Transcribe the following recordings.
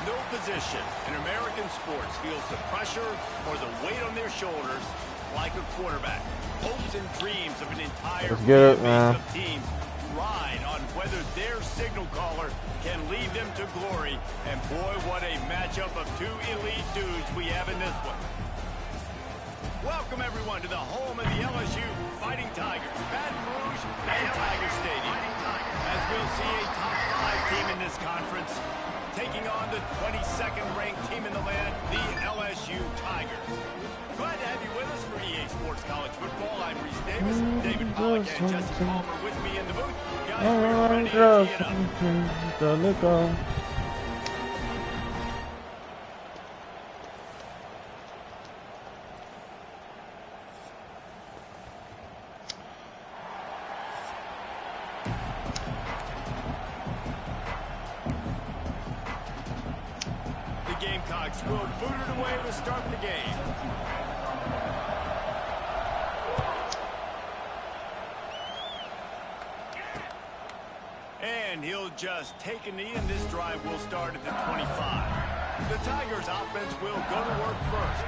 No position in American sports feels the pressure or the weight on their shoulders like a quarterback. Hopes and dreams of an entire base of teams ride on whether their signal caller can lead them to glory. And boy, what a matchup of two elite dudes we have in this one. Welcome, everyone, to the home of the LSU Fighting Tigers, Baton Rouge and Tiger Stadium. As we'll see a top 5 team in this conference taking on the 22nd ranked team in the land, the LSU Tigers. Glad to have you with us for EA Sports College Football. I'm Reese Davis, David Pollack, and Jesse Palmer with me in the booth. Guys, we're ready to tee it up. Gamecocks will boot it away to start the game. And he'll just take a knee, and this drive will start at the 25. The Tigers offense will go to work first.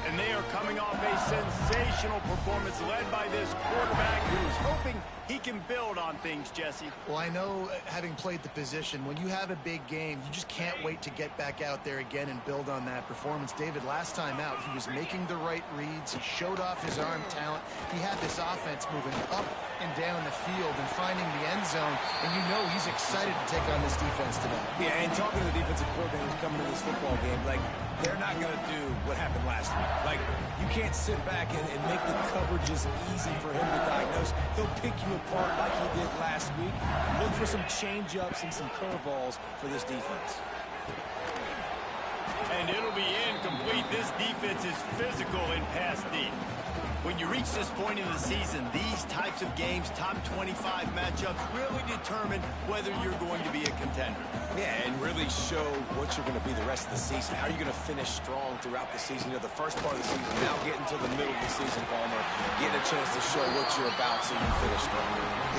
And they are coming off a sensational performance led by this quarterback who's hoping he can build on things, Jesse. Well, I know, having played the position, when you have a big game, you just can't wait to get back out there again and build on that performance. David, last time out, he was making the right reads. He showed off his arm talent. He had this offense moving up and down the field and finding the end zone. And you know he's excited to take on this defense today. Yeah, and talking to the defensive coordinators coming to this football game, like, they're not going to do what happened last week. Like, you can't sit back and make the coverages easy for him to diagnose. He'll pick you apart like he did last week. Look for some change-ups and some curveballs for this defense. And it'll be incomplete. This defense is physical in pass D. When you reach this point in the season, these types of games, top 25 matchups, really determine whether you're going to be a contender. Yeah, and really show what you're going to be the rest of the season. How are you going to finish strong throughout the season? You know, the first part of the season, now getting to the middle of the season, Palmer, getting a chance to show what you're about so you finish strong.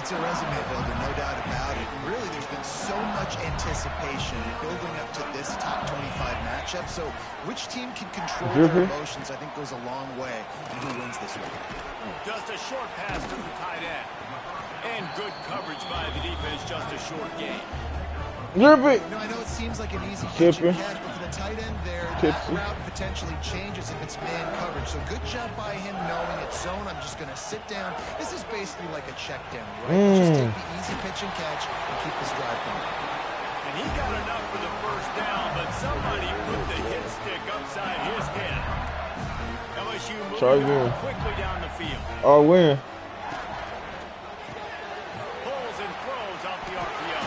It's a resume builder, no doubt about it. And really, there's been so much anticipation building up to this top 25 matchup. So which team can control their emotions, I think, goes a long way in who wins this one. Just a short pass to the tight end. And good coverage by the defense, just a short gain. You know, I know it seems like an easy catch, but for the tight end there, that route potentially changes if it's man coverage. So good job by him knowing it's zone. I'm just going to sit down. This is basically like a check down, right? Just take the easy pitch and catch and keep this drive going. And he got enough for the first down, but somebody put the hit stick upside his head. LSU moving quickly down the field. Oh, win. Pulls and throws off the RPO.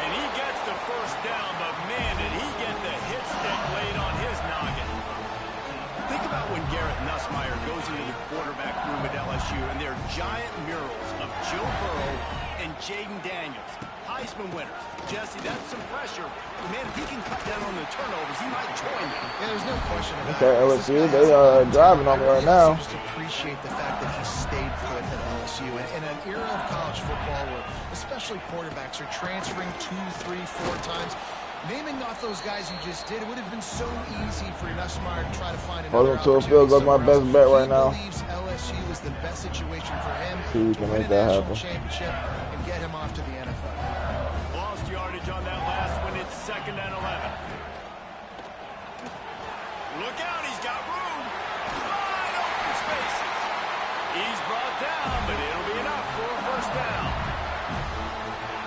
And he gets the first down, but man, did he get the hit stick laid on his noggin. Think about when Garrett Nussmeier goes into the quarterback room at LSU, and there are giant murals of Joe Burrow and Jaden Daniels, Heisman winners. Jesse, that's some pressure. Man, if he can cut down on the turnovers, he might join them. Yeah, there's no question about it. LSU, they are driving on me right now. Just appreciate the fact that he stayed put at LSU. In an era of college football where especially quarterbacks are transferring 2, 3, 4 times, naming off those guys you just did, it would have been so easy for Nussmeier to try to find another opportunity. Hold on to a field goal, my best bet right now. He believes LSU is the best situation for him to win a national championship and get him off to the NFL. Lost yardage on that last one. It's 2nd and 11. Look out, he's got room. Wide open spaces. He's brought down, but it'll be enough for a first down.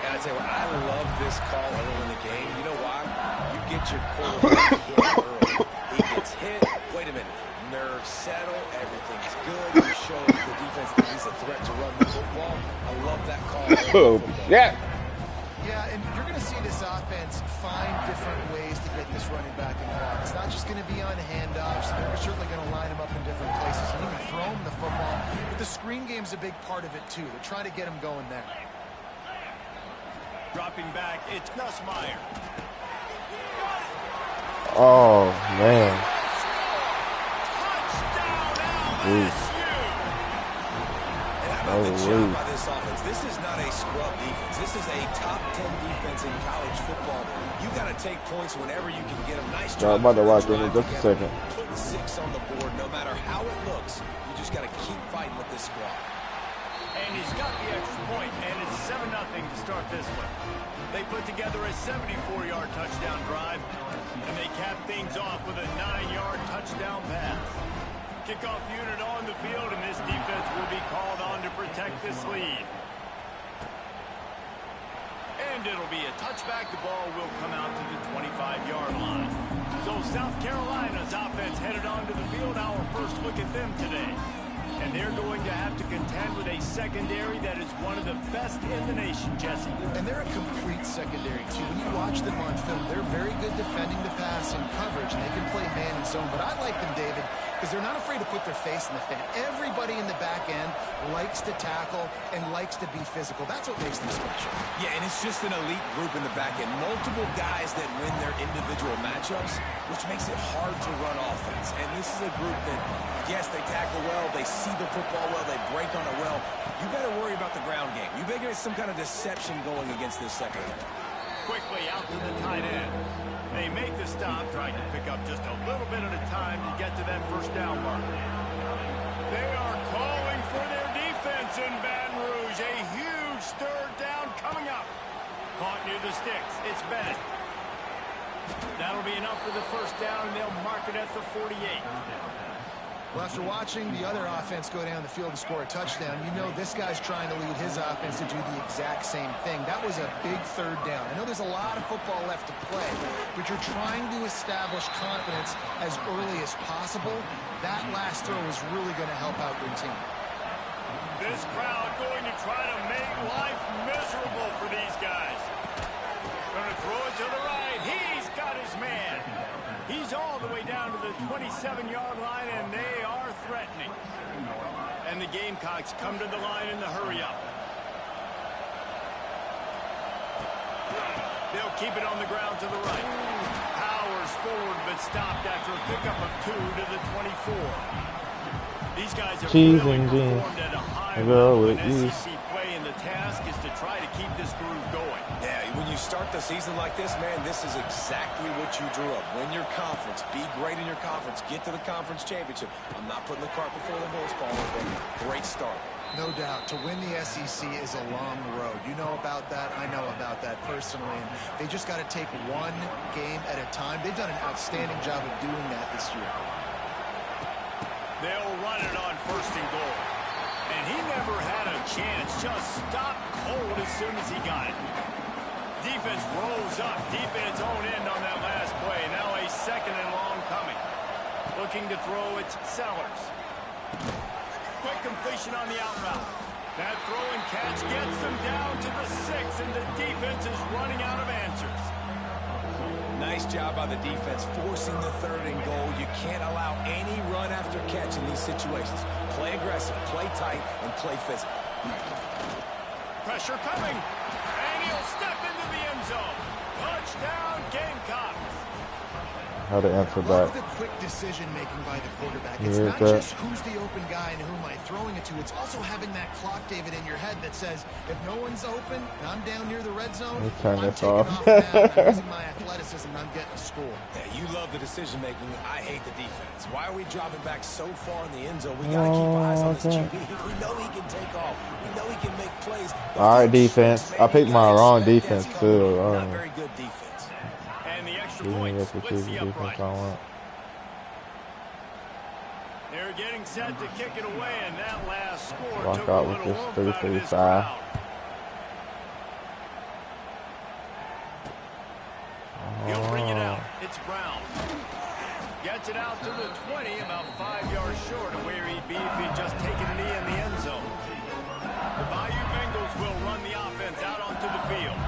And I tell you what, I love this call early in the game. You know why? You get your quarterback hit early. He gets hit. Wait a minute. Nerves settle. Everything's good. You show the defense that he's a threat to run the football. I love that call. Oh, yeah. Yeah, and you're going to see this offense find different ways to get this running back involved. It's not just going to be on handoffs. They're certainly going to line him up in different places and even throw him the football. But the screen game's a big part of it, too. They're trying to get him going there. Dropping back, it's Nussmeier. Oh, man. Touchdown, LSU. Good job by this offense. This is not a scrub defense. This is a top 10 defense in college football. You got got to take points whenever you can get them. Nice job. I'm about to watch it in just a second. Putting 6 on the board, no matter how it looks, you just got to keep fighting with this squad. And he's got the extra point, and it's 7-0 to start this one. They put together a 74-yard touchdown drive, and they cap things off with a 9-yard touchdown pass. Kickoff unit on the field, and this defense will be called on to protect this lead. And it'll be a touchback. The ball will come out to the 25-yard line. So South Carolina's offense headed onto the field. Our first look at them today. And they're going to have to contend with a secondary that is one of the best in the nation, Jesse. And they're a complete secondary, too. When you watch them on film, they're very good defending the pass and coverage, and they can play man and zone. But I like them, David, because they're not afraid to put their face in the fan. Everybody in the back end likes to tackle and likes to be physical. That's what makes them special. Yeah, and it's just an elite group in the back end. Multiple guys that win their individual matchups, which makes it hard to run offense. And this is a group that, yes, they tackle well, they see the football well, they break on it well. You better worry about the ground game. You better get some kind of deception going against this secondary. Quickly out to the tight end. They make the stop, trying to pick up just a little bit at a time to get to that first down marker. They are calling for their defense in Baton Rouge. A huge third down coming up. Caught near the sticks. It's Bennett. That'll be enough for the first down, and they'll mark it at the 48. Well, after watching the other offense go down the field and score a touchdown, you know this guy's trying to lead his offense to do the exact same thing. That was a big third down. I know there's a lot of football left to play, but you're trying to establish confidence as early as possible. That last throw is really going to help out your team. This crowd going to try to make life miserable for these guys. Going to throw it to the right. He's got his man. He's all the way down to the 27-yard line, and they are threatening. And the Gamecocks come to the line in the hurry-up. They'll keep it on the ground to the right. Powers forward, but stopped after a pickup of 2 to the 24. These guys have really performed at a high level in SEC play, and the task is to try to keep this groove going. Yeah, when you start the season like this, man, this is exactly what you drew up. Win your conference. Be great in your conference. Get to the conference championship. I'm not putting the cart before the horse, Paul, but great start. No doubt. To win the SEC is a long road. You know about that. I know about that personally. And they just got to take one game at a time. They've done an outstanding job of doing that this year. They'll run it on first and goal. And he never had a chance. Just stopped cold as soon as he got it. Defense rose up deep in its own end on that last play. Now a second and long coming. Looking to throw it, Sellers. Quick completion on the out route. That throw and catch gets them down to the 6, and the defense is running out of answers. Nice job by the defense forcing the third and goal. You can't allow any run after catch in these situations. Play aggressive, play tight, and play physical. Pressure coming. And he'll step into the end zone. Touchdown, Gamecocks. How to answer Love that. the quick decision-making by the quarterback. It's not just who's the open guy and who am I throwing it to. It's also having that clock, David, in your head that says, if no one's open and I'm down near the red zone, turn I'm this taking off. now and using my athleticism and I'm getting a score. Yeah, you love the decision-making. I hate the defense. Why are we dropping back so far in the end zone? We got to keep eyes on this QB. We know he can take off. We know he can make plays. All right, defense. I picked my wrong defense, too. Not very good defense. And the extra point splits the upright. They're getting set to kick it away, and that last score Walk took out a with little this oomph out of this 335. crowd. He'll bring it out. It's Brown. Gets it out to the 20, about 5 yards short of where he'd be if he'd just taken a knee in the end zone. The Bayou Bengals will run the offense out onto the field.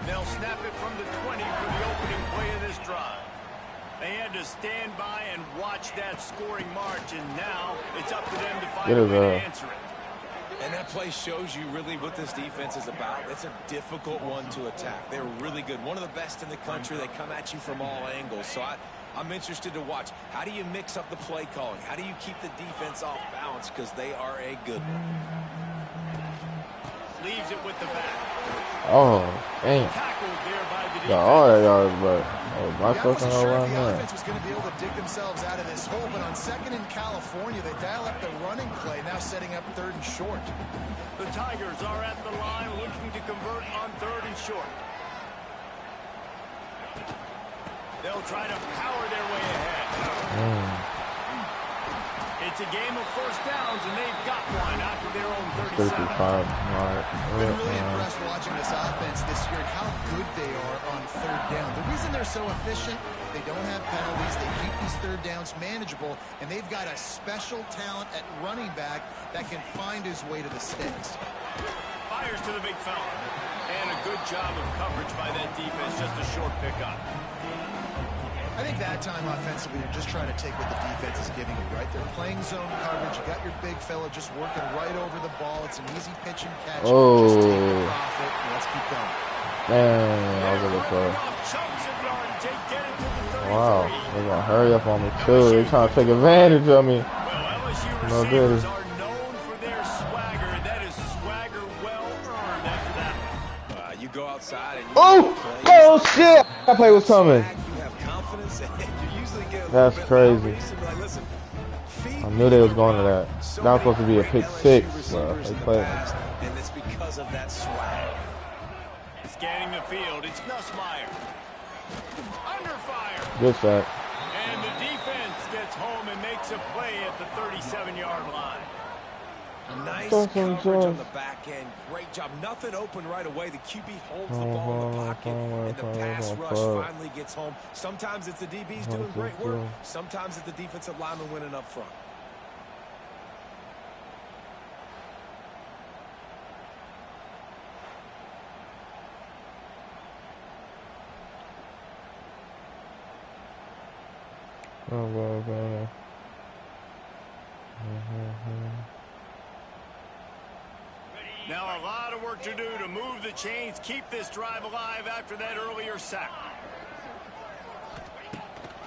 They'll snap it from the 20 for the opening play of this drive. They had to stand by and watch that scoring march, and now it's up to them to find a way to answer it. And that play shows you really what this defense is about. It's a difficult one to attack. They're really good. One of the best in the country. They come at you from all angles. So I'm interested to watch. How do you mix up the play calling? How do you keep the defense off balance? Because they are a good one. leaves it with the back. Oh, dang. Tackled there by the Got all that defense. yards, but my I fucking wasn't sure run if the there. offense was going to be able to dig themselves out of this hole, but on second in California, they dial up the running play, now setting up third and short. The Tigers are at the line looking to convert on third and short. They'll try to power their way ahead. It's a game of first downs, and they've got one after their own 37. 55. I've been really impressed watching this offense this year and how good they are on third down. The reason they're so efficient, they don't have penalties, they keep these third downs manageable, and they've got a special talent at running back that can find his way to the sticks. Fires to the big fella. And a good job of coverage by that defense, just a short pickup. I think that time offensively, you're just trying to take what the defense is giving you, right? They're playing zone coverage. You got your big fella just working right over the ball. It's an easy pitch and catch. Oh. Just take it off it, and let's keep going. Damn, I was looking for. Wow, they're gonna hurry up on me too. They're trying to take advantage of me. No good. Are known for their swagger, and that is swagger well earned after that. You go outside and you Oh shit! That play was coming. That's crazy. I knew they was going to that. That was supposed to be a pick six, bro. They played. And it's because of that swag. Scanning the field, it's Nussmeier. Under fire. Good sack. And the defense gets home and makes a play at the 37-yard line. Nice coverage on the back end. Great job. Nothing open right away. The QB holds the ball in the pocket, and the pass rush finally gets home. Sometimes it's the DBs doing great work. Sometimes it's the defensive lineman winning up front. Now a lot of work to do to move the chains, keep this drive alive after that earlier sack.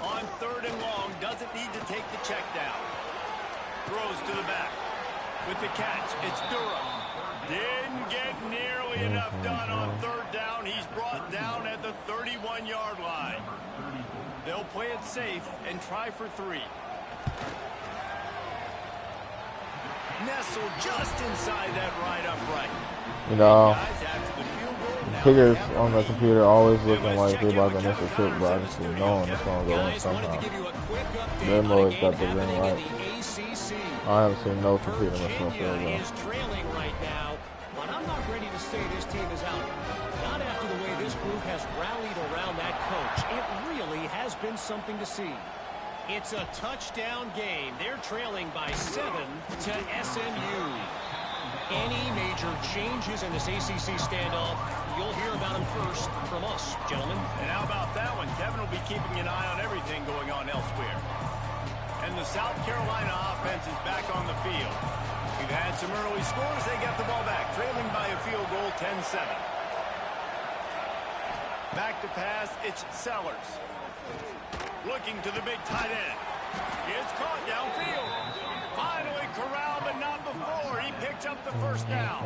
On third and long, doesn't need to take the check down. Throws to the back. With the catch, it's Durham. Didn't get nearly enough done on third down. He's brought down at the 31-yard line. They'll play it safe and try for 3. Nestled just inside that right upright. You know, kickers on the computer always looking like they about to miss a kick, but I just keep knowing it's going to go in somehow. They've always got the ring right. I haven't seen no computer miss no field goal. Is trailing right now, but I'm not ready to say this team is out. Not after the way this group has rallied around that coach. It really has been something to see. It's a touchdown game. They're trailing by 7 to SMU. Any major changes in this ACC standoff, you'll hear about them first from us, gentlemen. And how about that one? Kevin will be keeping an eye on everything going on elsewhere. And the South Carolina offense is back on the field. We've had some early scores. They get the ball back, trailing by a field goal, 10-7. Back to pass, it's Sellers. Looking to the big tight end. It's caught downfield. Finally corralled, but not before. He picks up the first down.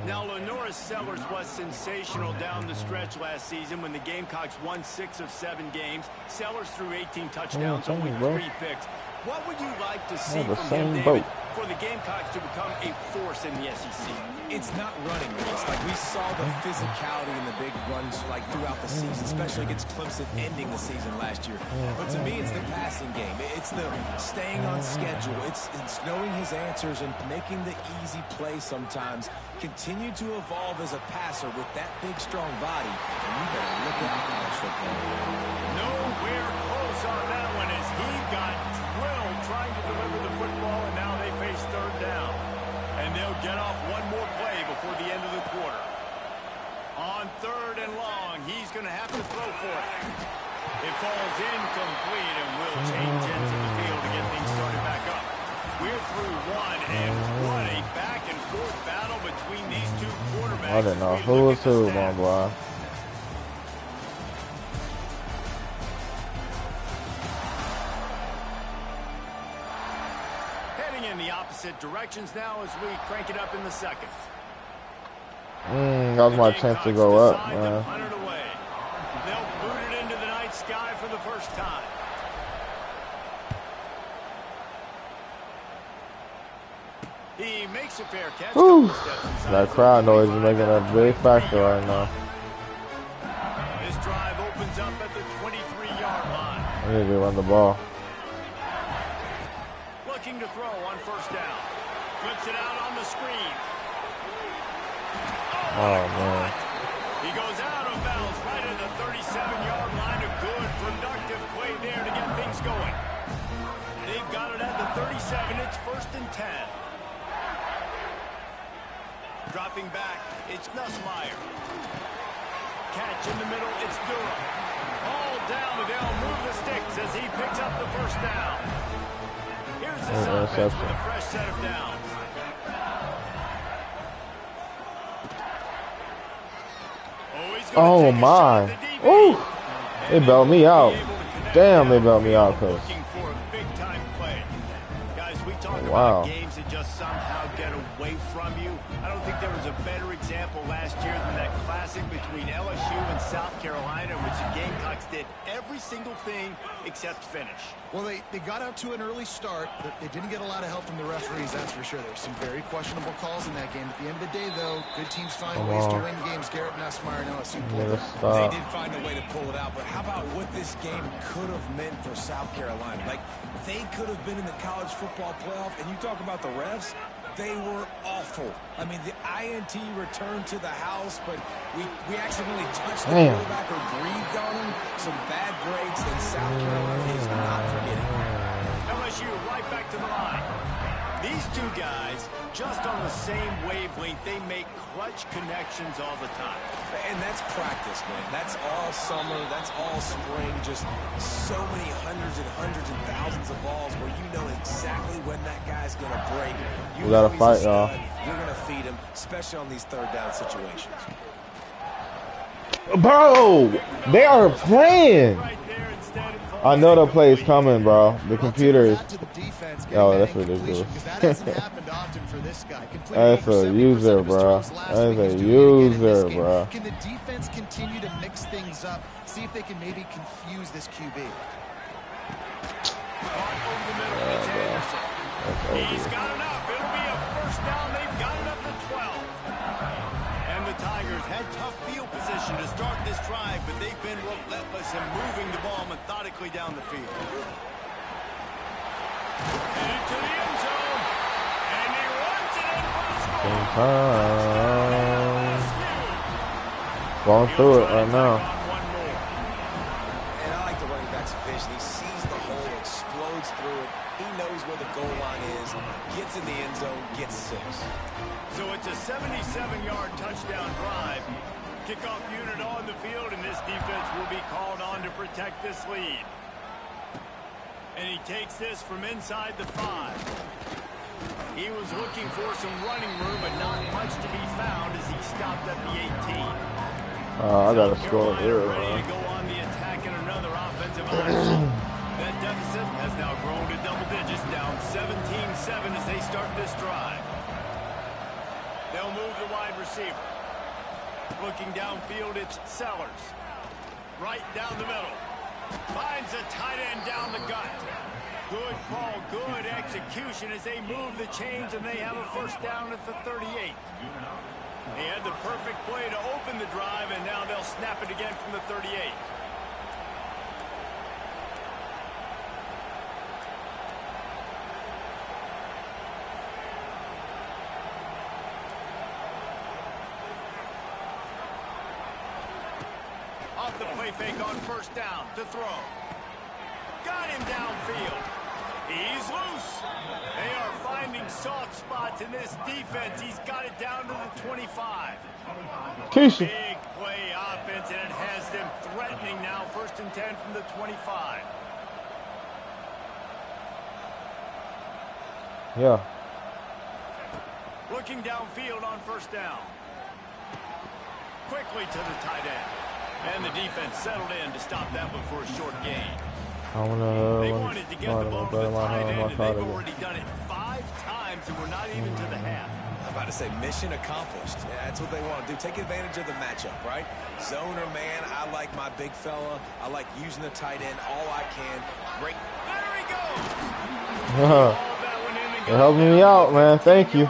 Now, Lenoris Sellers was sensational down the stretch last season when the Gamecocks won 6 of 7 games. Sellers threw 18 touchdowns, only 3 picks. What would you like to see from him, David, for the Gamecocks to become a force in the SEC? It's not running. It's like we saw the physicality in the big runs like throughout the season, especially against Clemson ending the season last year. But to me, it's the passing game. It's the staying on schedule. It's knowing his answers and making the easy play sometimes. Continue to evolve as a passer with that big, strong body. And you better look out college football. Nowhere close on that one as he got drilled trying to deliver the football, and now they face third down. And they'll get off one more play before the end of the quarter. On third and long, he's going to have to throw for it. It falls incomplete and will change ends of the field to get things started back up. We're through one, and what a back-and-forth battle between these two quarterbacks. I didn't know who was who, my boy. Heading in the opposite directions now as we crank it up in the second. That was my chance to go up, man. They'll boot it into the night sky for the first time. He makes a fair catch. That crowd noise is making a big factor right now. This drive opens up at the 23-yard line. I need to run the ball. Looking to throw on first down. Flips it out on the screen. Oh, man. He goes out of bounds right at the 37-yard line. A good, productive play there to get things going. They've got it at the 37. It's 1st and 10. Dropping back, it's Nussmeier. Catch in the middle, it's Durham. All down, they'll move the sticks as he picks up the first down. Here's the offense with a fresh set of downs. Oh, my. Ooh. They bailed me out. Damn, they bailed me out, Coach. Wow. Games that just somehow get away from you. I don't think there was a better example last year than that classic between LSU and South Carolina, in which the Gamecocks did every single thing except finish. Well, they got out to an early start, but they didn't get a lot of help from the referees, that's for sure. There were some very questionable calls in that game. At the end of the day, though, good teams find ways to win games. Garrett Nussmeier and LSU pulled it. They did find a way to pull it out, but how about what this game could have meant for South Carolina? Like, they could have been in the college football playoff, and you talk about the refs, they were awful. I mean, the INT returned to the house, but we accidentally touched the quarterback or breathed on him. Some bad breaks, and South Carolina is not forgetting. LSU right back to the line. These two guys, just on the same wavelength, they make clutch connections all the time. And that's practice, man. That's all summer. That's all spring. Just so many hundreds and thousands of balls where you know exactly when that guy's going to break. You gotta fight, y'all. You're going to feed him, especially on these third down situations. Bro, they are playing. I know the play is coming, bro. The computer is... Oh, that's ridiculous. That's a user, bro. That is a user, bro. Can the defense continue to mix things up? See if they can maybe confuse this QB. He's got enough. It'll be a first down. They've got it up to 12. And the Tigers had tough field position to start this drive, but they've been relentless in moving the ball methodically down the field. Into the end zone. And he runs it in for the score. Going through it right now. And I like the running back's vision. He sees the hole, explodes through it. He knows where the goal line is, gets in the end zone, gets 6. So it's a 77-yard touchdown drive. Kickoff unit on the field, and this defense will be called on to protect this lead. And he takes this from inside the 5. He was looking for some running room, but not much to be found as he stopped at the 18. I gotta score here, ready to go on the attack in another offensive option. That deficit has now grown to double digits, down 17-7 as they start this drive. They'll move the wide receiver. Looking downfield, it's Sellers. Right down the middle. Finds a tight end down the gut. Good call, good execution as they move the chains, and they have a first down at the 38. He had the perfect play to open the drive, and now they'll snap it again from the 38. Off the play fake on first down to throw. Got him downfield. He's loose. They are finding soft spots in this defense. He's got it down to the 25. Keisha. Big play offense, and it has them threatening now. 1st and 10 from the 25. Yeah. Looking downfield on first down. Quickly to the tight end. And the defense settled in to stop that one for a short gain. They wanted to get the ball to the tight end, and they've already done it 5 times, and we're not even to the half. I'm about to say mission accomplished. Yeah, that's what they want to do. Take advantage of the matchup, right? Zone or man, I like my big fella. I like using the tight end all I can. Great. There he goes. It helped me out, man. Thank you.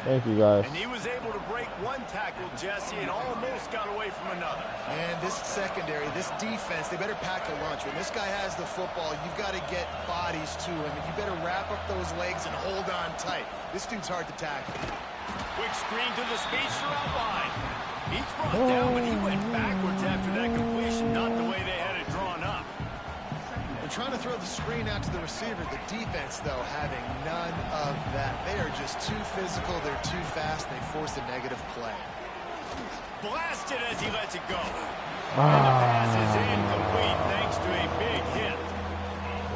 Thank you, guys. And he was able to break one tackle, Jesse, and almost got away from another. Man, this secondary, this defense, they better pack a lunch. When this guy has the football, you've got to get bodies to him, and you better wrap up those legs and hold on tight. This dude's hard to tackle. Quick screen to the speedster out wide. He's brought down, but he went backwards after that completion, not the way they had it drawn up. They're trying to throw the screen out to the receiver. The defense, though, having none of that. They are just too physical. They're too fast. They force a negative play. Blasted as he lets it go. And the pass is incomplete thanks to a big hit.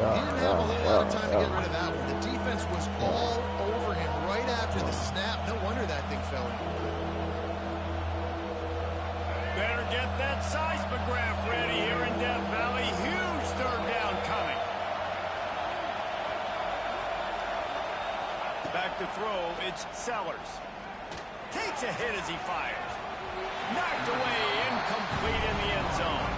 He didn't have a whole lot of time to get rid of that one. The defense was all over him right after the snap. No wonder that thing fell in. Better get that seismograph ready here in Death Valley. Huge third down coming. Back to throw, it's Sellers. Takes a hit as he fires. Knocked away, incomplete in the end zone.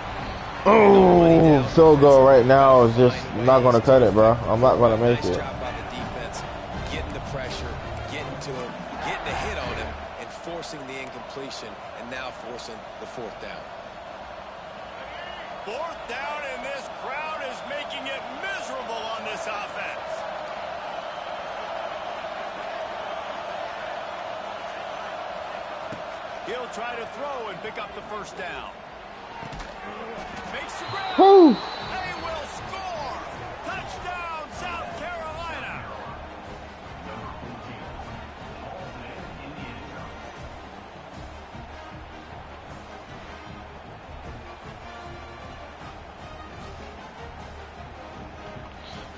Oh, field goal right now is just not going to cut it, bro. I'm not going to make it. Nice job by the defense, getting the pressure, getting to him, getting a hit on him, and forcing the incompletion, and now forcing the 4th down. 4th down, and this crowd is making it miserable on this offense. He'll try to throw and pick up the 1st down. Makes the grab. Woo. They will score. Touchdown, South Carolina.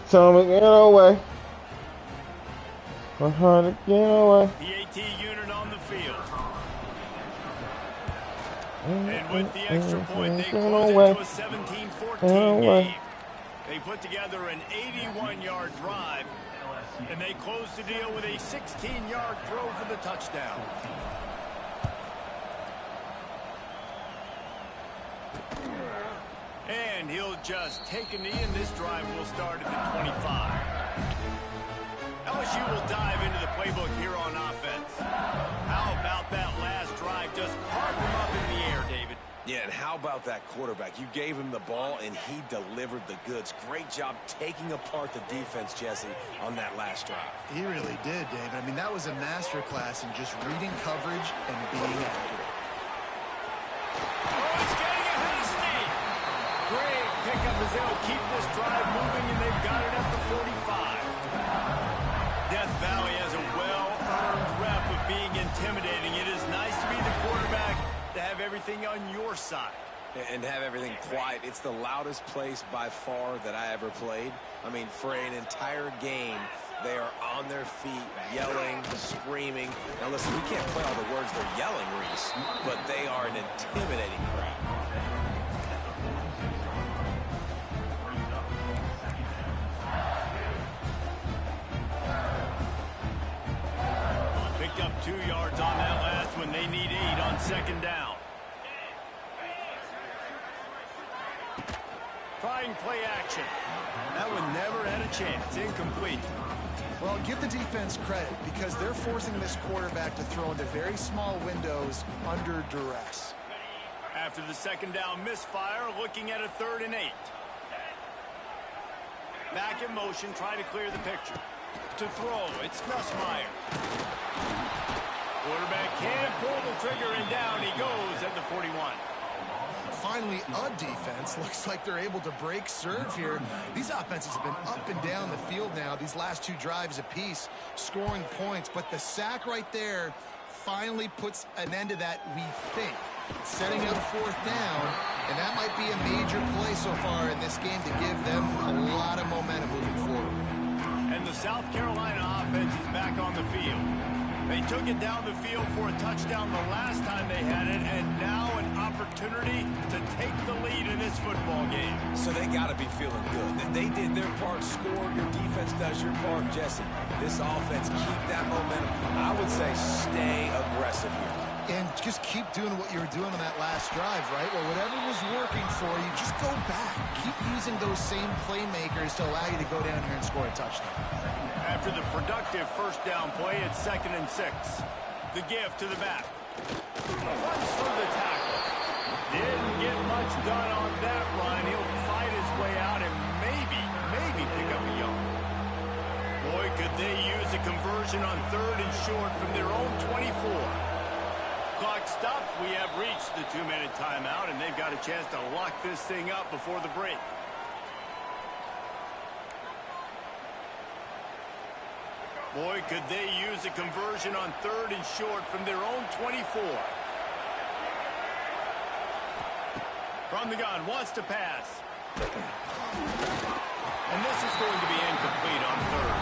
Tell me get away. I'm trying to get away. The AT unit on the field. And with the extra point, they close into a 17-14 game. They put together an 81-yard drive, and they close the deal with a 16-yard throw for the touchdown. And he'll just take a knee, and this drive will start at the 25. LSU will dive into the playbook here on offense. How about that last drive? Just carved him up in the air, David. Yeah, and how about that quarterback? You gave him the ball, and he delivered the goods. Great job taking apart the defense, Jesse, on that last drive. He really did, David. I mean, that was a masterclass in just reading coverage and being accurate. Oh, he's getting ahead of steam. Great pickup as they'll keep this drive moving, and they've got it at the 45. Death Valley has a well-earned rep of being intimidating. It is nice to be the quarterback, to have everything on your side. And have everything quiet. It's the loudest place by far that I ever played. I mean, for an entire game, they are on their feet, yelling, screaming. Now listen, we can't play all the words they're yelling, Reese, but they are an intimidating crowd. Picked up 2 yards on that last one. They need 8 on 2nd down. Trying play action. That one never had a chance. Incomplete. Well, give the defense credit because they're forcing this quarterback to throw into very small windows under duress. After the 2nd down misfire, looking at a 3rd and 8. Back in motion, trying to clear the picture. To throw, it's Nussmeier. Quarterback can't pull the trigger, and down he goes at the 41. Finally, a defense. Looks like they're able to break serve here. These offenses have been up and down the field now, these last 2 drives apiece, scoring points. But the sack right there finally puts an end to that, we think. Setting up 4th down, and that might be a major play so far in this game to give them a lot of momentum moving forward. And the South Carolina offense is back on the field. They took it down the field for a touchdown the last time they had it, and now an opportunity to take the lead in this football game. So they got to be feeling good. They did their part, score. Your defense does your part, Jesse. This offense, keep that momentum. I would say stay aggressive here. And just keep doing what you were doing on that last drive, right? Well, whatever was working for you, just go back. Keep using those same playmakers to allow you to go down here and score a touchdown. After the productive first down play, it's 2nd and 6. The give to the back. Runs for the tackle. Didn't get much done on that run. He'll fight his way out and maybe pick up a yard. Boy, could they use a conversion on 3rd and short from their own 24. Clock stops. We have reached the 2-minute timeout, and they've got a chance to lock this thing up before the break. Boy, could they use a conversion on 3rd and short from their own 24. From the gun, wants to pass. And this is going to be incomplete on 3rd.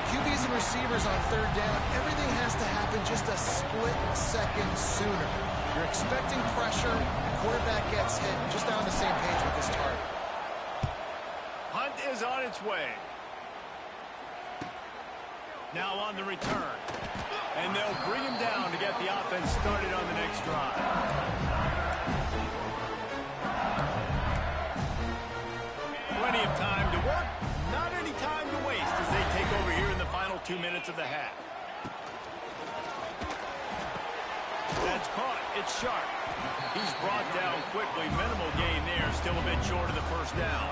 QBs and receivers on 3rd down, everything has to happen just a split second sooner. You're expecting pressure, the quarterback gets hit, just on the same page with this target. Hunt is on its way. Now on the return. And they'll bring him down to get the offense started on the next drive. Plenty of time to work. Not any time to waste as they take over here in the final 2 minutes of the half. That's caught. It's Sharp. He's brought down quickly. Minimal gain there. Still a bit short of the first down.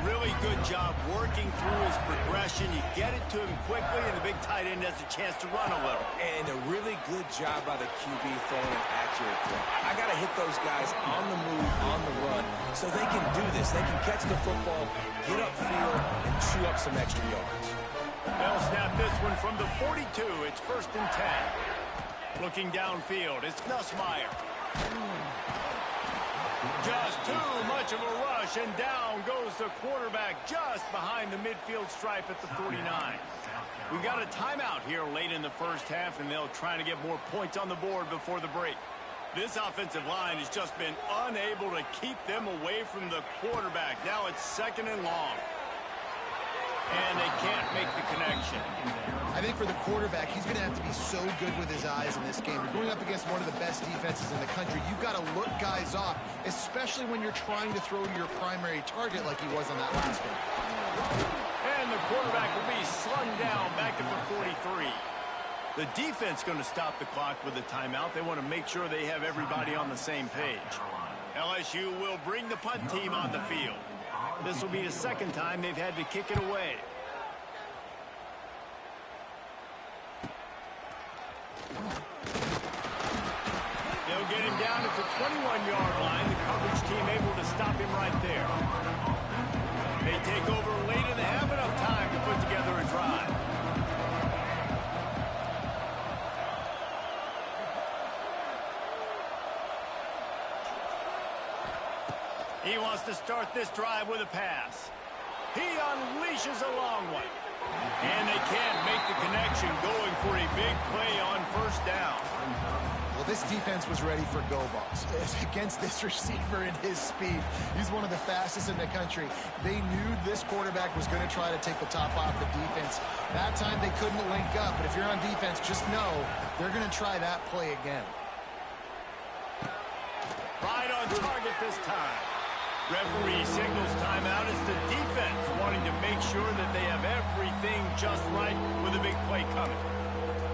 Really good job working through his progression. You get it to him quickly, and the big tight end has a chance to run a little. And a really good job by the QB throwing an accurate throw. I got to hit those guys on the move, on the run, so they can do this. They can catch the football, get upfield, and chew up some extra yards. They'll snap this one from the 42. It's 1st and 10. Looking downfield, it's Nussmeier. Just too much of a rush, and down goes the quarterback just behind the midfield stripe at the 49. We've got a timeout here late in the first half, and they'll try to get more points on the board before the break. This offensive line has just been unable to keep them away from the quarterback. Now it's 2nd and long. And they can't make the connection. I think for the quarterback, he's going to have to be so good with his eyes in this game. You're going up against one of the best defenses in the country. You've got to look guys off, especially when you're trying to throw to your primary target like he was on that last one. And the quarterback will be slung down back at the 43. The defense going to stop the clock with a timeout. They want to make sure they have everybody on the same page. LSU will bring the punt team on the field. This will be the 2nd time they've had to kick it away. They'll get him down at the 21-yard line. The coverage team able to stop him right there. They take over late in the half, enough time to put together a drive. He wants to start this drive with a pass. He unleashes a long one. And they can't make the connection, going for a big play on 1st down. Well, this defense was ready for go balls. Against this receiver and his speed, he's one of the fastest in the country. They knew this quarterback was going to try to take the top off the defense. That time they couldn't link up, but if you're on defense, just know they're going to try that play again. Right on target this time. Referee signals timeout. It's the defense wanting to make sure that they have everything just right with a big play coming.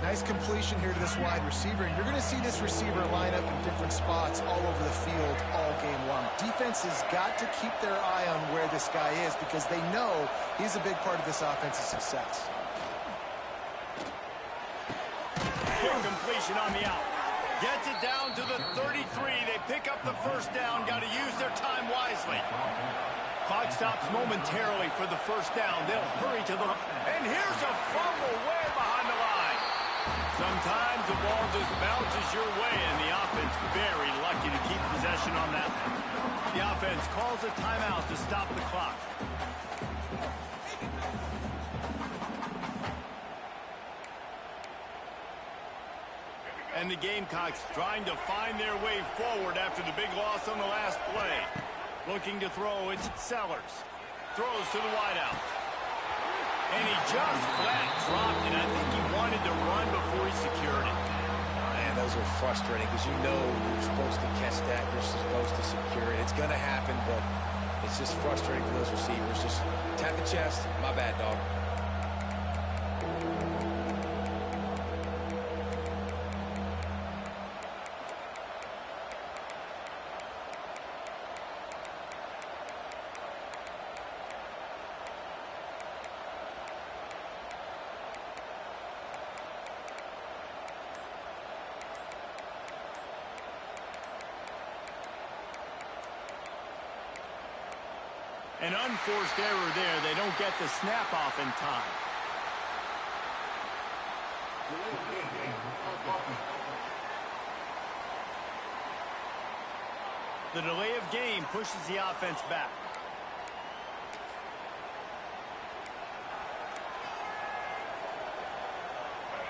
Nice completion here to this wide receiver. And you're going to see this receiver line up in different spots all over the field all game long. Defense has got to keep their eye on where this guy is because they know he's a big part of this offense's success. Quick completion on the out. Gets it down to the 33. They pick up the 1st down. Got to use their time wisely. Clock stops momentarily for the 1st down. They'll hurry to the... And here's a fumble way behind the line. Sometimes the ball just bounces your way, and the offense very lucky to keep possession on that one. The offense calls a timeout to stop the clock. And the Gamecocks trying to find their way forward after the big loss on the last play. Looking to throw, it's Sellers. Throws to the wideout. And he just flat dropped it. I think he wanted to run before he secured it. Man, those are frustrating because you know you're supposed to catch that. You're supposed to secure it. It's going to happen, but it's just frustrating for those receivers. Just tap the chest. My bad, dog. An unforced error there. They don't get the snap off in time. The delay of game pushes the offense back.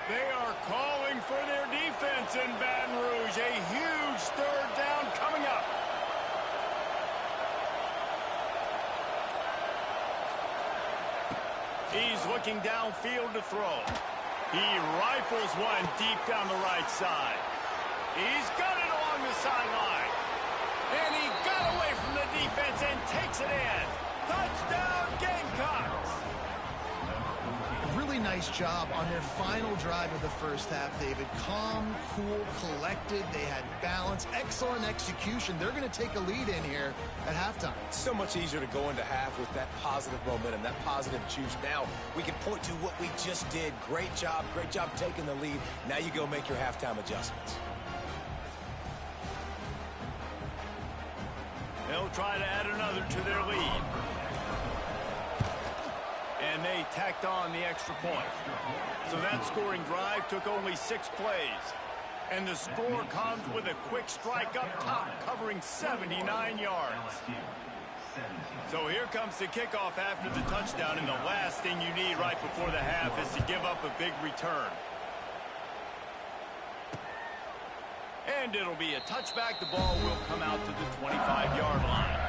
They are calling for their defense in Baton Rouge. A huge third down coming up. He's looking downfield to throw. He rifles one deep down the right side. He's got it along the sideline. And he got away from the defense and takes it in. Touchdown, Gamecocks. Really nice job on their final drive of the first half, David. Calm, cool, collected. They had balance. Excellent execution. They're going to take a lead in here at halftime. It's so much easier to go into half with that positive momentum, that positive juice. Now we can point to what we just did. Great job taking the lead. Now you go make your halftime adjustments. They'll try to add another to their lead. And they tacked on the extra point. So that scoring drive took only 6 plays. And the score comes with a quick strike up top, covering 79 yards. So here comes the kickoff after the touchdown, and the last thing you need right before the half is to give up a big return. And it'll be a touchback. The ball will come out to the 25-yard line.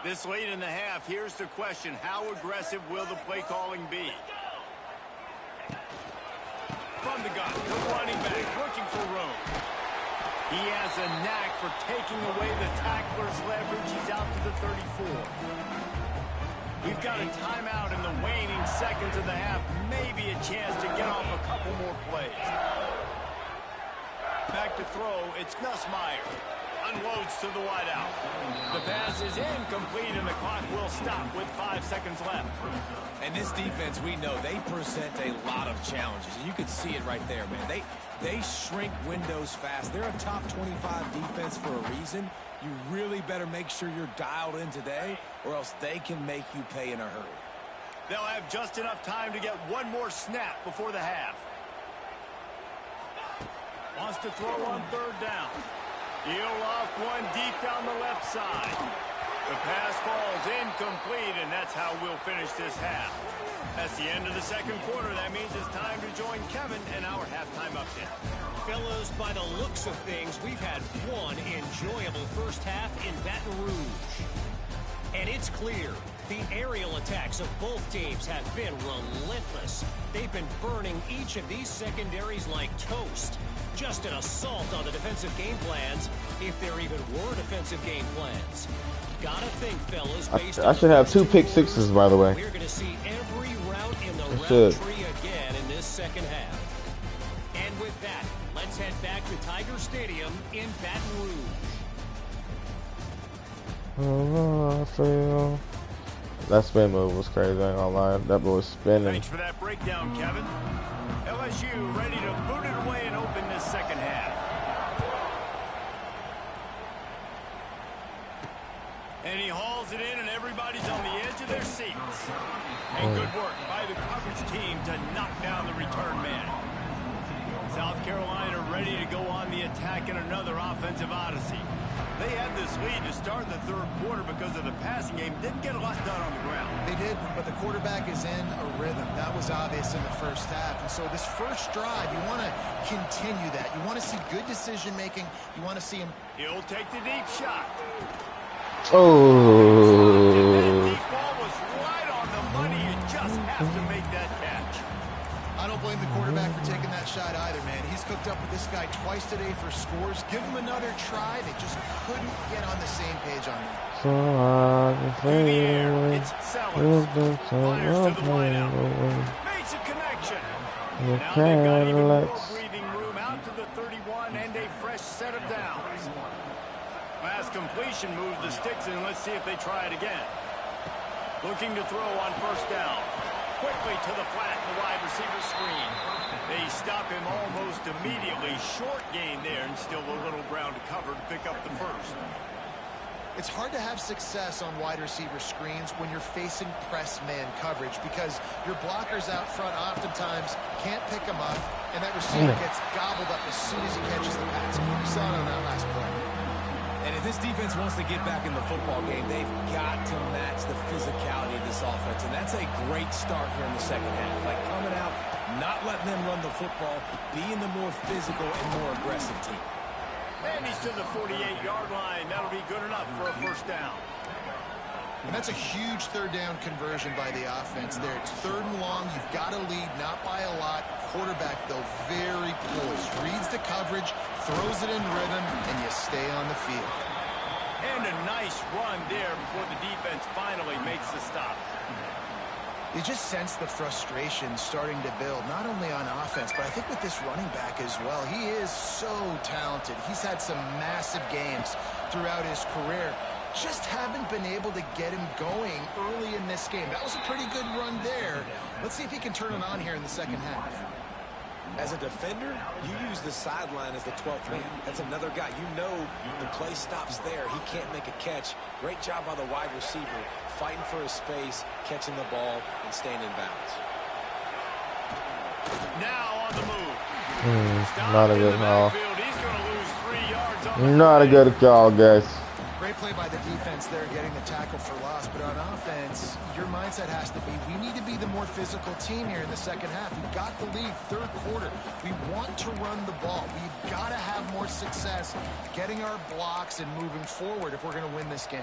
This late in the half, here's the question. How aggressive will the play calling be? From the gun, the running back looking for room. He has a knack for taking away the tackler's leverage. He's out to the 34. We've got a timeout in the waning seconds of the half. Maybe a chance to get off a couple more plays. Back to throw, it's Nussmeier. Unloads to the wideout. The pass is incomplete, and the clock will stop with 5 seconds left. And this defense, we know, they present a lot of challenges. You can see it right there, man. They shrink windows fast. They're a top 25 defense for a reason. You really better make sure you're dialed in today, or else they can make you pay in a hurry. They'll have just enough time to get one more snap before the half. Wants to throw on third down. He'll off one deep down the left side. The pass falls incomplete, and that's how we'll finish this half. That's the end of the second quarter. That means it's time to join Kevin in our halftime update. Fellas, by the looks of things, we've had one enjoyable first half in Baton Rouge. And it's clear, the aerial attacks of both teams have been relentless. They've been burning each of these secondaries like toast. Just an assault on the defensive game plans, if there even were defensive game plans. Gotta think, fellas, I should have 2 pick sixes, by the way. We're going to see every route in the route tree again in this second half. And with that, let's head back to Tiger Stadium in Baton Rouge. That spin move was crazy, I ain't gonna lie. That boy was spinning. Thanks for that breakdown, Kevin. LSU ready to boot it away and open this second half. And he hauls it in, and everybody's on the edge of their seats. And good work by the coverage team to knock down the return man. South Carolina ready to go on the attack in another offensive odyssey. They had this lead to start the third quarter because of the passing game. Didn't get a lot done on the ground. They did, but the quarterback is in a rhythm. That was obvious in the first half. And so this first drive, you want to continue that. You want to see good decision-making. You want to see him. He'll take the deep shot. Oh. That deep ball was right on the money. You just have to make that catch. I don't blame the quarterback for taking that shot either, man. He's cooked up with this guy twice today for scores. Give him another try. They just couldn't get on the same page on that. So I To the air, it's Sellers. Fires to the wideout. Makes a connection. Now they've got even more breathing room out to the 31 and a fresh set of downs. Last completion moved the sticks in. Let's see if they try it again. Looking to throw on first down. Quickly to the flat, the wide receiver screen. They stop him almost immediately. Short gain there, and still a little ground to cover to pick up the first. It's hard to have success on wide receiver screens when you're facing press man coverage because your blockers out front oftentimes can't pick them up, and that receiver gets gobbled up as soon as he catches the pass. You saw it on that last play. And if this defense wants to get back in the football game, they've got to match the physicality of this offense. And that's a great start here in the second half. Like coming out, not letting them run the football, being the more physical and more aggressive team. And he's to the 48-yard line. That'll be good enough for a first down. And that's a huge third down conversion by the offense there. It's third and long. You've got to lead, not by a lot. Quarterback, though, very poised. Reads the coverage, throws it in rhythm, and you stay on the field. And a nice run there before the defense finally makes the stop. You just sense the frustration starting to build, not only on offense, but I think with this running back as well. He is so talented. He's had some massive games throughout his career. Just haven't been able to get him going early in this game. That was a pretty good run there. Let's see if he can turn it on here in the second half. As a defender, you use the sideline as the 12th man. That's another guy. You know the play stops there. He can't make a catch. Great job by the wide receiver, fighting for his space, catching the ball, and staying in bounds. Now on the move. Not a good call. He's going to lose 3 yards on the Not a good call, guys. Great play by the defense there, getting the tackle for loss. But on offense, your mindset has to be, we need to be the more physical team here in the second half. We've got the lead, third quarter. We want to run the ball. We've got to have more success getting our blocks and moving forward if we're going to win this game.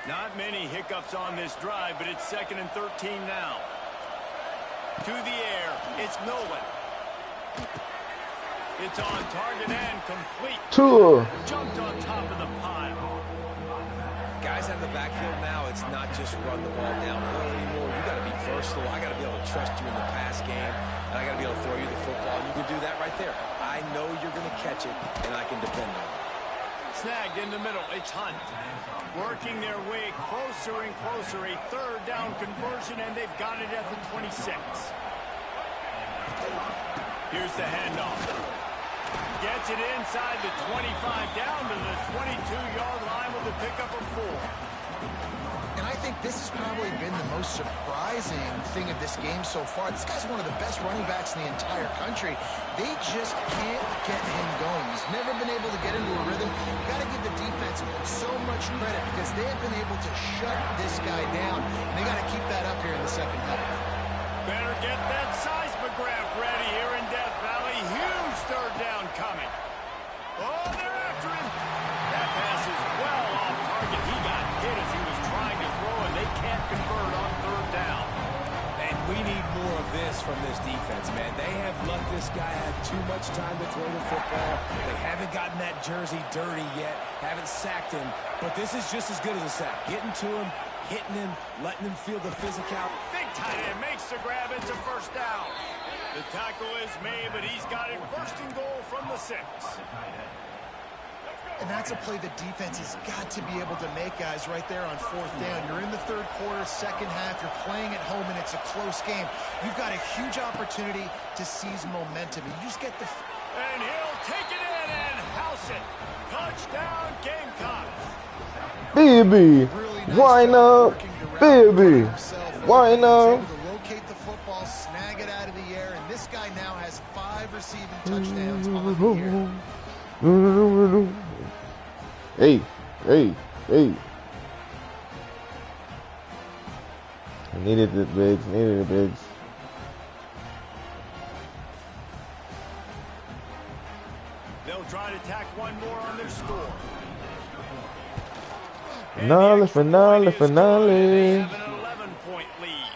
Not many hiccups on this drive, but it's 2nd and 13 now. To the air, it's Nolan. It's on target and complete. Jumped on top of the pile. Guys out of the backfield now, it's not just run the ball downhill anymore. You got to be versatile. I got to be able to trust you in the pass game, and I got to be able to throw you the football. And you can do that right there. I know you're going to catch it, and I can depend on it. Snagged in the middle. It's Hunt. Working their way closer and closer. A third down conversion, and they've got it at the 26. Here's the handoff. Gets it inside the 25, down to the 22-yard line with a pickup of 4. And I think this has probably been the most surprising thing of this game so far. This guy's one of the best running backs in the entire country. They just can't get him going. He's never been able to get into a rhythm. You've got to give the defense so much credit because they have been able to shut this guy down. And they got to keep that up here in the second half. Better get that seismograph ready here in Death Valley. Huge third down coming. Oh, they're after him. That pass is well off target. He got hit as he was trying to throw, and they can't convert on third down. And we need more of this from this defense, man. They have let this guy have too much time to throw the football. They haven't gotten that jersey dirty yet, haven't sacked him. But this is just as good as a sack. Getting to him, hitting him, letting him feel the physicality. Big tight end makes the grab. It's a first down. The tackle is made, but he's got it first and goal from the 6. And that's a play the defense has got to be able to make, guys, right there on fourth down. You're in the third quarter, second half. You're playing at home, and it's a close game. You've got a huge opportunity to seize momentum. You just get the... And he'll take it in and house makes it. Touchdown, Gamecocks. Baby, Really nice why not? Baby, why not? To locate the football, snag it out of the air, and this guy now has 5 receiving touchdowns on the year. Hey, hey, hey. Needed it, Biggs. Needed it, Biggs. They'll try to tack one more on their score. Finale, finale, finale. They have an 11-point lead.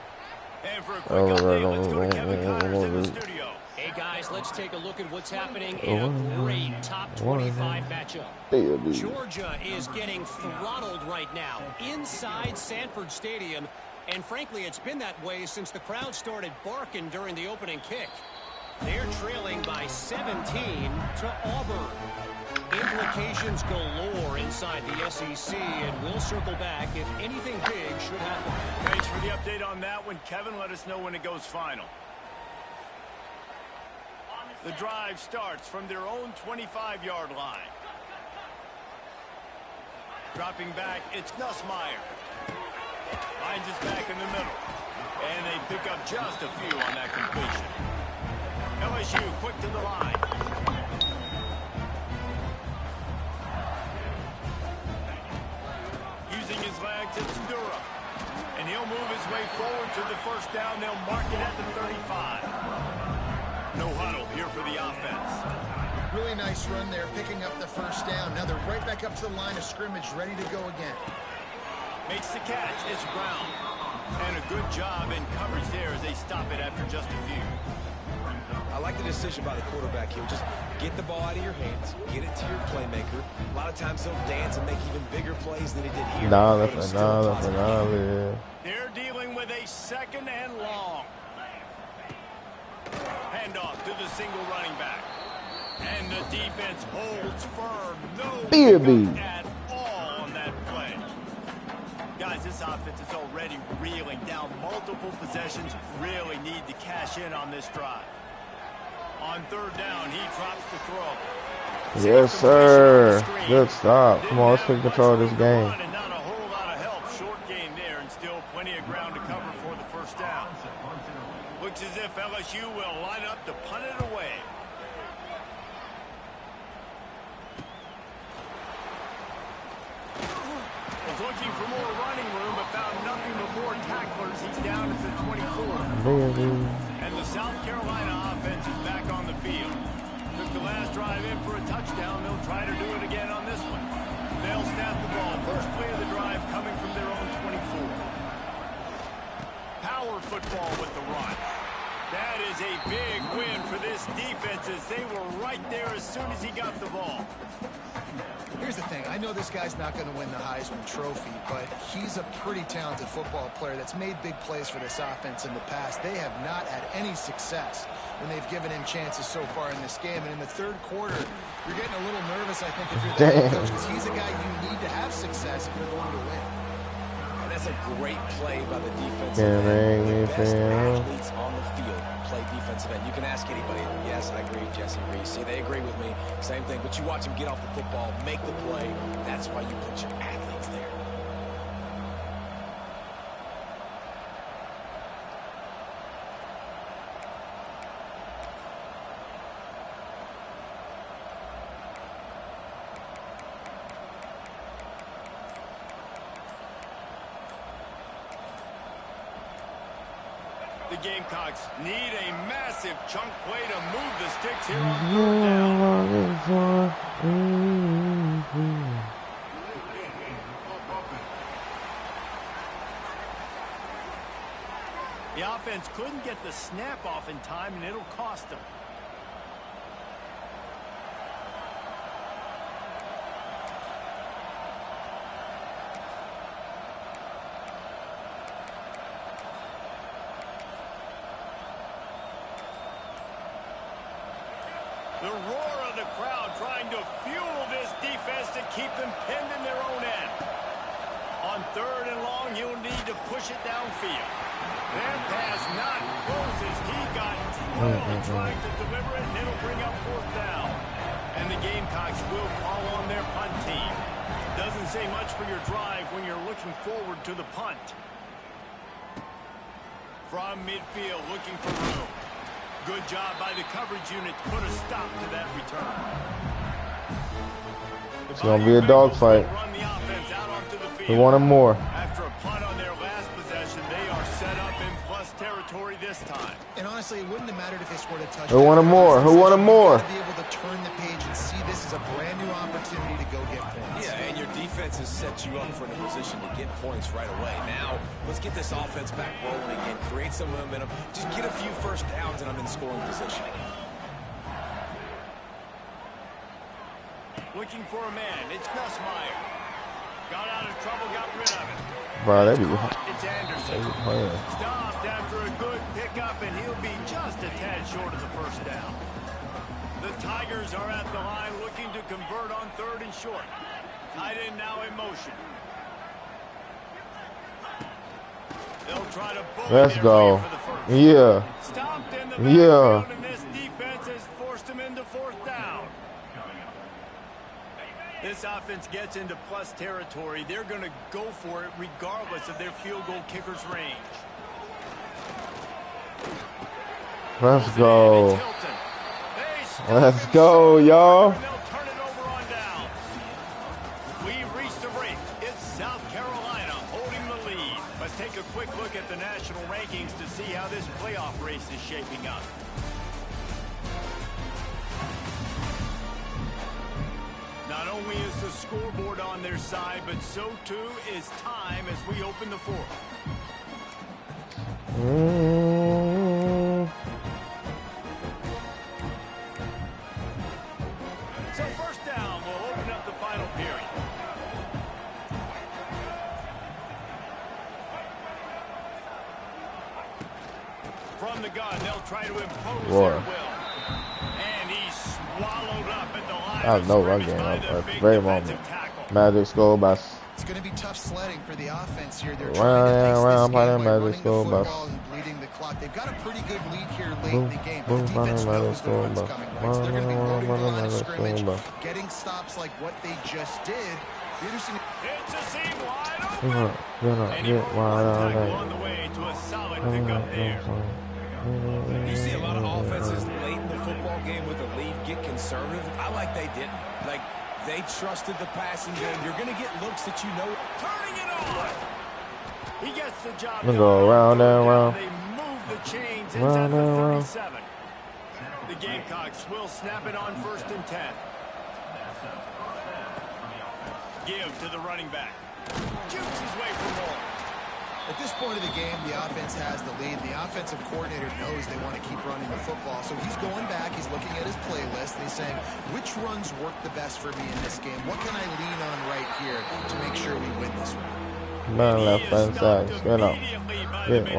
And for a quick update, let's go to Kevin Connors in the studio. Hey guys, let's take a look at what's happening in a great top 25 matchup. Baby. Georgia is getting throttled right now inside Sanford Stadium. And frankly, it's been that way since the crowd started barking during the opening kick. They're trailing by 17 to Auburn. Implications galore inside the SEC, and we'll circle back if anything big should happen. Thanks for the update on that one, Kevin. Let us know when it goes final. The drive starts from their own 25-yard line. Dropping back, it's Nussmeier. Finds his back in the middle. And they pick up just a few on that completion. LSU quick to the line. Using his legs, it's Dura. And he'll move his way forward to the first down. They'll mark it at the 35. No huddle here for the offense. Really nice run there, picking up the first down. Now they're right back up to the line of scrimmage, ready to go again. Makes the catch. It's Brown. And a good job in coverage there as they stop it after just a few. I like the decision by the quarterback here. Just get the ball out of your hands, get it to your playmaker. A lot of times he'll dance and make even bigger plays than he did here. Finale. They're dealing with a 2nd and long. Handoff to the single running back. And the defense holds firm. No pickup at all on that play. Guys, this offense is already reeling down multiple possessions. Really need to cash in on this drive. On 3rd down, he drops the throw. Yes, sir. Good stop. Come on, let's take control of this game. And not a whole lot of help. Short game there, and still plenty of ground to cover for the first down. Looks as if LSU will line up to punt it away. Was looking for more running room, but found nothing but more tacklers. He's down at the 24. And the South Carolina offense is back on the field. Took the last drive in for a touchdown. They'll try to do it again on this one. They'll snap the ball. First play of the drive coming from their own 24. Power football with the run. That is a big win for this defense as they were right there as soon as he got the ball. Here's the thing. I know this guy's not going to win the Heisman Trophy, but he's a pretty talented football player that's made big plays for this offense in the past. They have not had any success when they've given him chances so far in this game. And in the 3rd quarter, you're getting a little nervous, I think, if you're the head coach, because he's a guy you need to have success if you're going to win. And that's a great play by the defensive Can't end. make me The best feel. athletes on the field play defensive end. You can ask anybody. Yes, I agree. Jesse Reese. See, they agree with me. Same thing. But you watch them get off the football, make the play. That's why you put your athletes there. The Gamecocks need a massive chunk play to move the sticks here on 3rd down. The offense couldn't get the snap off in time, and it'll cost them. The roar of the crowd trying to fuel this defense to keep them pinned in their own end. On 3rd and long, he'll need to push it downfield. That pass not closes. He got trouble trying to deliver it, and it'll bring up 4th down. And the Gamecocks will call on their punt team. Doesn't say much for your drive when you're looking forward to the punt. From midfield, looking for room. Good job by the coverage unit to put a stop to that return. It's going to be a dogfight. We want him more. After a punt on their last possession, they are set up in plus territory this time. And honestly, it wouldn't have mattered if they scored a touchdown. Who want him more? Who want him more? To be able to turn the page and see this as a brand new opportunity to go get points. Yeah, and your defense has set you up for a position to get points right away. Now, let's get this offense back rolling again, create some momentum, just get a few first downs, and I'm in scoring position. Looking for a man. It's Nussmeier. Got out of trouble, got rid of it. Bro, they be It's Anderson. Stopped after a good pickup, and he'll be just a tad short of the first down. The Tigers are at the line looking to convert on 3rd and short. Tight end now in motion. They'll try to bully Let's go. for the first. Yeah. Stopped in the Yeah. backfield, and this defense has forced him into 4th down. This offense gets into plus territory. They're going to go for it regardless of their field goal kicker's range. Let's go. Let's go, y'all. Turn it over on down. We've reached the break. It's South Carolina holding the lead. Let's take a quick look at the national rankings to see how this playoff race is shaping up. Not only is the scoreboard on their side, but so too is time as we open the 4th. So 1st down will open up the final period. From the gun, they'll try to impose their will. And he's swallowed up at the line. I know run game at the very moment. Magic School Bus. It's going to be tough sledding for the offense here. They're Round, trying to Magic the School Bus. football and bleeding the clock. They've got a pretty good lead here late in the game. But the defense knows the run's coming, right? So they're going to be loading the line of scrimmage, getting stops like what they just did. It's a seam wide open. And he on the way to a solid pickup there. You see a lot of offenses late in the football game with a lead get conservative. I like they didn't. Like, they trusted the passing game. You're going to get looks that you know. Turning it on. He gets the job done. Go round and round. They move the chains inside the 37. The Gamecocks will snap it on 1st and 10. Give to the running back. Shoots his way for more. At this point of the game, the offense has the lead. The offensive coordinator knows they want to keep running the football. So he's going back, he's looking at his playlist, and he's saying, which runs work the best for me in this game? What can I lean on right here to make sure we win this one? Man left hand side. Stand up. Yeah, You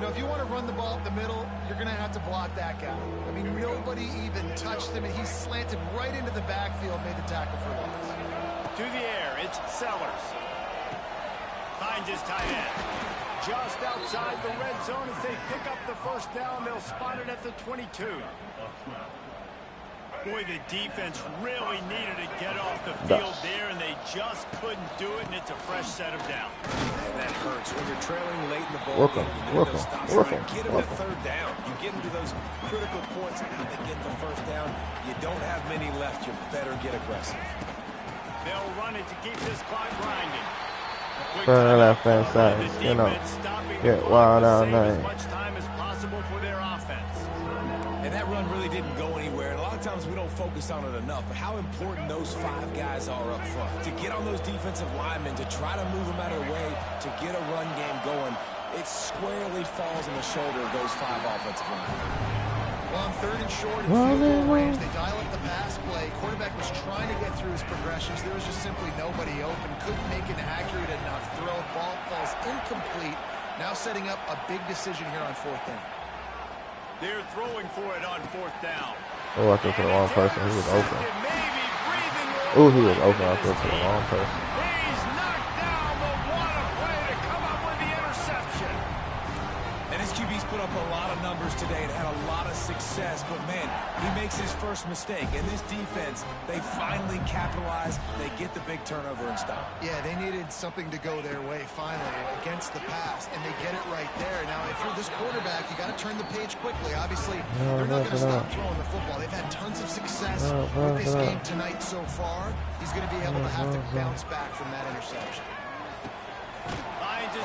know, if you want to run the ball up the middle, you're going to have to block that guy. I mean, nobody even touched him, and he slanted right into the backfield, made the tackle for loss. To the air, it's Sellers. Finds his tight end. Just outside the red zone as they pick up the 1st down. They'll spot it at the 22. Boy, the defense really needed to get off the field there, and they just couldn't do it, and it's a fresh set of down. And that hurts. When you're trailing late in the ball game, get them to 3rd down. You get into those critical points, and how they get the 1st down. You don't have many left. You better get aggressive. They'll run it to keep this clock grinding. Turn left hand side. You know, get wild out there. As much time as possible for their offense. And that run really didn't go anywhere. And a lot of times we don't focus on it enough. But how important those 5 guys are up front. To get on those defensive linemen, to try to move them out of the way, to get a run game going, it squarely falls on the shoulder of those 5 offensive linemen. Well, on 3rd and short in field goal range, they dial up the pass play. Quarterback was trying to get through his progressions. There was just simply nobody open. Couldn't make an accurate enough throw. Ball falls incomplete. Now setting up a big decision here on 4th down. They're throwing for it on 4th down. Oh, I threw to the wrong person. He was open. Oh, he was open. I threw to the wrong person. He's knocked down, but what a play to come up with the interception. And his QB's put up a lot of numbers today and had a lot of success, but man, he makes his first mistake. And this defense, they finally capitalize. They get the big turnover and stop. Yeah, they needed something to go their way finally against the pass, and they get it right there. Now, if you're this quarterback, you got to turn the page quickly. Obviously, they're not going to stop throwing the football. They've had tons of success with this game tonight so far. He's going to be able to have to bounce back from that interception.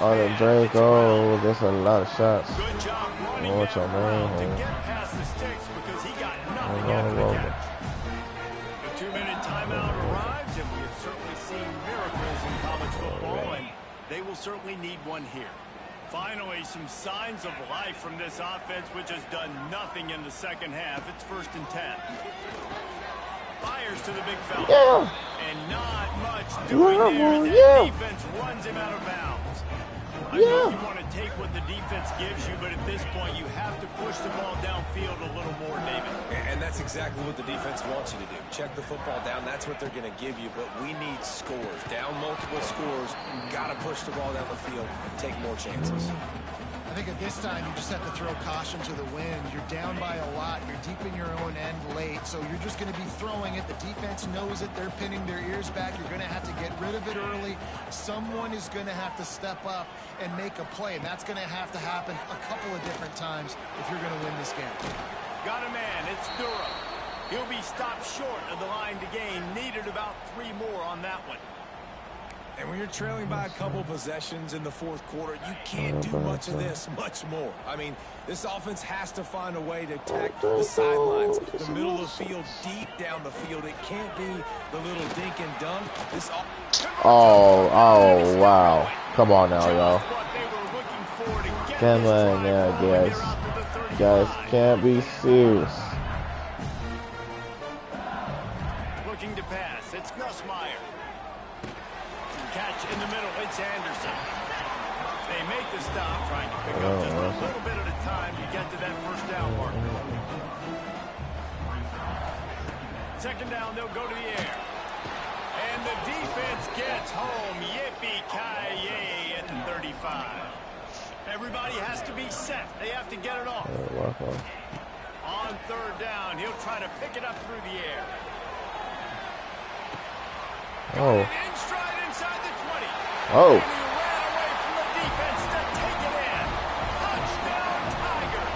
Oh, the Draco, that's a lot of shots. Good job running What's your to name? get past the sticks because he got nothing after the catch. The 2-minute timeout arrives, and we have certainly seen miracles in college football, and they will certainly need one here. Finally, some signs of life from this offense, which has done nothing in the second half. It's 1st and 10. Fires to the big fella. Yeah. And not much doing there. The defense runs him out of bounds. I know you want to take what the defense gives you, but at this point, you have to push the ball downfield a little more, David. And that's exactly what the defense wants you to do. Check the football down. That's what they're going to give you, but we need scores. Down multiple scores, got to push the ball down the field, take more chances. I think at this time, you just have to throw caution to the wind. You're down by a lot. You're deep in your own end late, so you're just going to be throwing it. The defense knows it. They're pinning their ears back. You're going to have to get rid of it early. Someone is going to have to step up and make a play, and that's going to have to happen a couple of different times if you're going to win this game. Got a man. It's Durham. He'll be stopped short of the line to gain. Needed about 3 more on that one. And when you're trailing by a couple possessions in the 4th quarter, you can't do much of this, much more. I mean, this offense has to find a way to attack the sidelines, the middle of the field, deep down the field. It can't be the little dink and dunk. This Oh, wow. Come on now, y'all. Come on now, guys. Guys can't be serious. Looking to pass. It's Nussmeier. Catch in the middle. It's Anderson. They make the stop, trying to pick up just a little bit at a time to get to that 1st down marker. 2nd down, they'll go to the air. And the defense gets home. Yippee-ki-yay at the 35. Everybody has to be set. They have to get it off. On 3rd down, he'll try to pick it up through the air. Oh. In stride inside the 20. Oh. And he ran away from the defense to take it in. Touchdown, Tiger.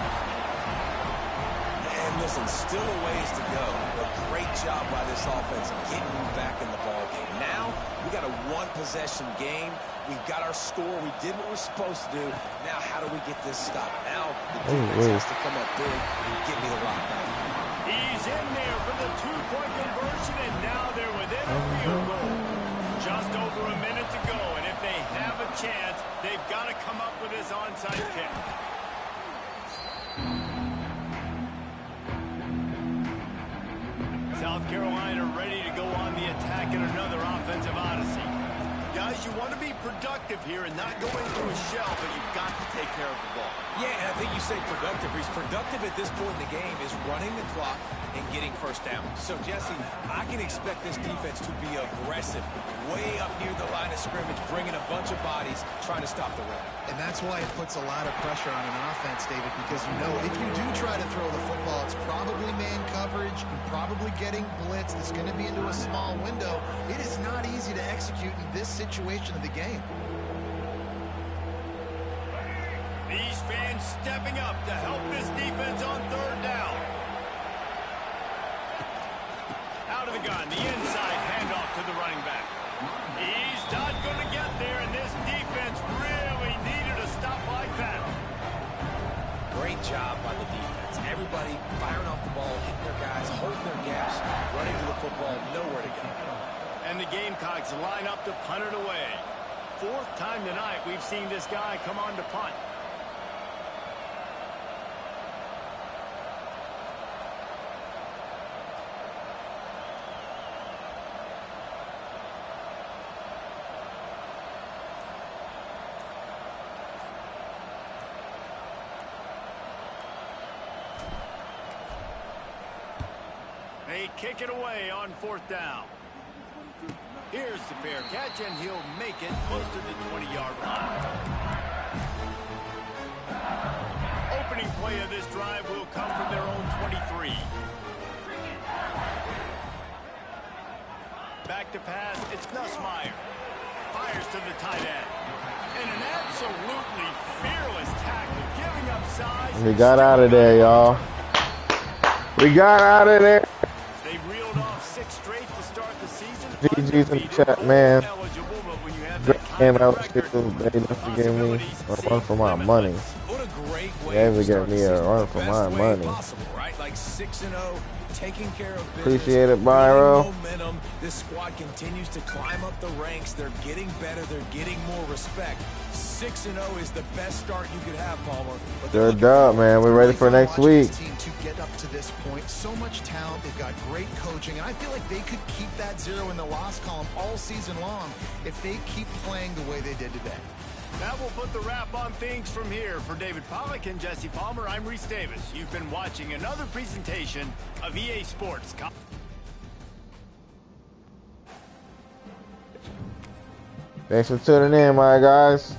And listen, still a ways to go. But great job by this offense getting back in the ball game. Now, we got a 1-possession game. We've got our score. We did what we're supposed to do. Now, how do we get this stopped? Now, the defense has to come up big and get me the rock back. He's in there for the 2-point conversion, and now they're within a field goal. Just over a minute to go, and if they have a chance, they've got to come up with this onside kick. South Carolina ready to go on the attack in another offensive odyssey. Guys, you want to be productive here and not go into a shell, but you've got to take care of the ball. Yeah, and I think you say productive. He's productive at this point in the game is running the clock and getting 1st down. So, Jesse, I can expect this defense to be aggressive, way up near the line of scrimmage, bringing a bunch of bodies, trying to stop the run. And that's why it puts a lot of pressure on an offense, David, because you know if you do try to throw the football, it's probably man coverage, you're probably getting blitz that's going to be into a small window. It is not easy to execute in this situation of the game. These fans stepping up to help this defense on 3rd down. Out of the gun, the inside handoff to the running back. He's not going to get there, and this defense really needed a stop like that. Great job by the defense. Everybody firing off the ball, hitting their guys, holding their gaps, running to the football, nowhere to go. And the Gamecocks line up to punt it away. 4th time tonight we've seen this guy come on to punt. They kick it away on 4th down. Here's the fair catch, and he'll make it close to the 20-yard line. play of this drive will come from their own 23. Back to pass, it's Nussmeier. Fires to the tight end. And an absolutely fearless tackle, giving up size. We got out of there, y'all. We got out of there. They reeled off 6 straight to start the season. GG's in the chat, man. Great game, LSU. They definitely gave me a run for my money. What a great way They even gave me a run for my money. Possible, right? Like 6-0, taking care of business. Appreciate it, Byro. Momentum. This squad continues to climb up the ranks. They're getting better. They're getting more respect. 6-0 is the best start you could have, Palmer. Good job, man. We're ready for next week. Team to get up to this point, so much talent. They've got great coaching, and I feel like they could keep that 0 in the loss column all season long if they keep playing the way they did today. That will put the wrap on things from here. For David Pollack and Jesse Palmer, I'm Reese Davis. You've been watching another presentation of EA Sports. Thanks for tuning in, my guys.